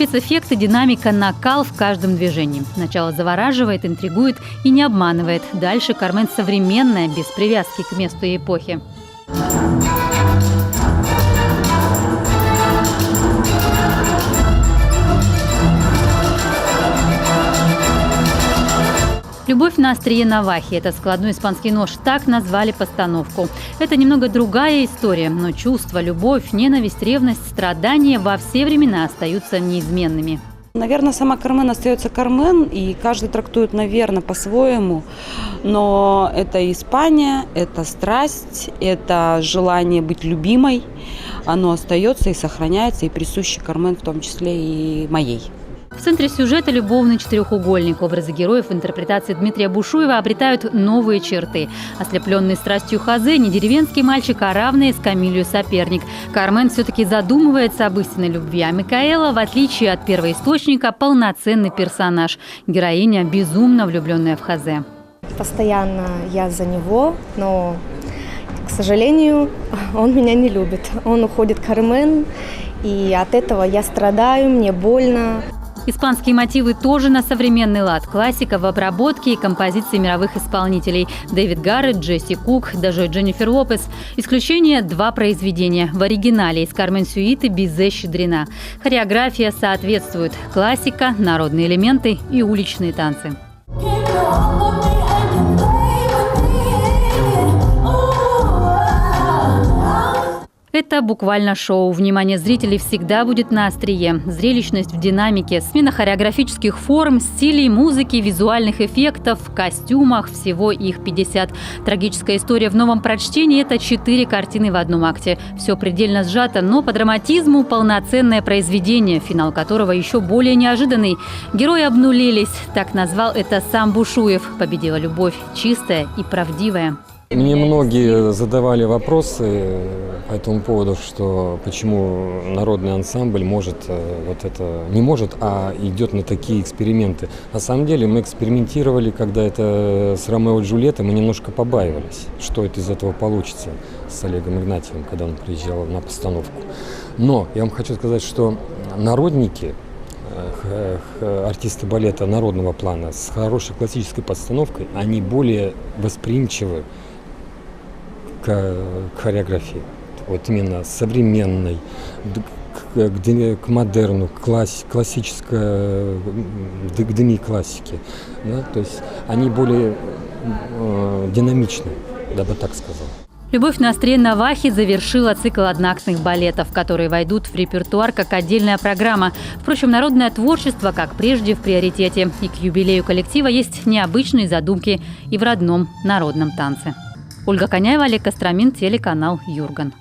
Спецэффекты, динамика, накал в каждом движении. Сначала завораживает, интригует и не обманывает. Дальше «Кармен» современная, без привязки к месту и эпохе. «Любовь на острие навахи» – это складной испанский нож, так назвали постановку. Это немного другая история, но чувства, любовь, ненависть, ревность, страдания во все времена остаются неизменными. Наверное, сама «Кармен» остается «Кармен», и каждый трактует, наверное, по-своему. Но это Испания, это страсть, это желание быть любимой. Оно остается и сохраняется, и присуще «Кармен», в том числе и моей. В центре сюжета любовный четырехугольник. Образы героев в интерпретации Дмитрия Бушуева обретают новые черты. Ослепленный страстью Хозе не деревенский мальчик, а равный Эскамилью соперник. Кармен все-таки задумывается об истинной любви, а Микаэла, в отличие от первоисточника, полноценный персонаж. Героиня, безумно влюбленная в Хозе. Постоянно я за него, но, к сожалению, он меня не любит. Он уходит к Кармен, и от этого я страдаю, мне больно. Испанские мотивы тоже на современный лад. Классика в обработке и композиции мировых исполнителей. Дэвид Гарретт, Джесси Кук, даже Дженнифер Лопес. Исключение – 2 произведения. В оригинале из «Кармен» сюиты «Бизе Щедрина». Хореография соответствует. Классика, народные элементы и уличные танцы. Это буквально шоу. Внимание зрителей всегда будет на острие. Зрелищность в динамике, смена хореографических форм, стилей, музыки, визуальных эффектов, костюмах. Всего их 50. Трагическая история в новом прочтении – это 4 картины в одном акте. Все предельно сжато, но по драматизму полноценное произведение, финал которого еще более неожиданный. Герои обнулились. Так назвал это сам Бушуев. Победила любовь, чистая и правдивая. Мне многие задавали вопросы по этому поводу, что почему народный ансамбль не может, а идет на такие эксперименты. На самом деле мы экспериментировали, когда это с Ромео и Джульеттой, мы немножко побаивались, что это из этого получится с Олегом Игнатьевым, когда он приезжал на постановку. Но я вам хочу сказать, что народники, артисты балета народного плана с хорошей классической постановкой, они более восприимчивы к хореографии, вот именно современной, к модерну, к классической, к деми-классике. Да? То есть они более динамичны, я бы так сказал. «Любовь на острие навахи» завершила цикл одноактных балетов, которые войдут в репертуар как отдельная программа. Впрочем, народное творчество, как прежде, в приоритете. И к юбилею коллектива есть необычные задумки и в родном народном танце. Ольга Коняева, Олег Костромин, телеканал «Юрган».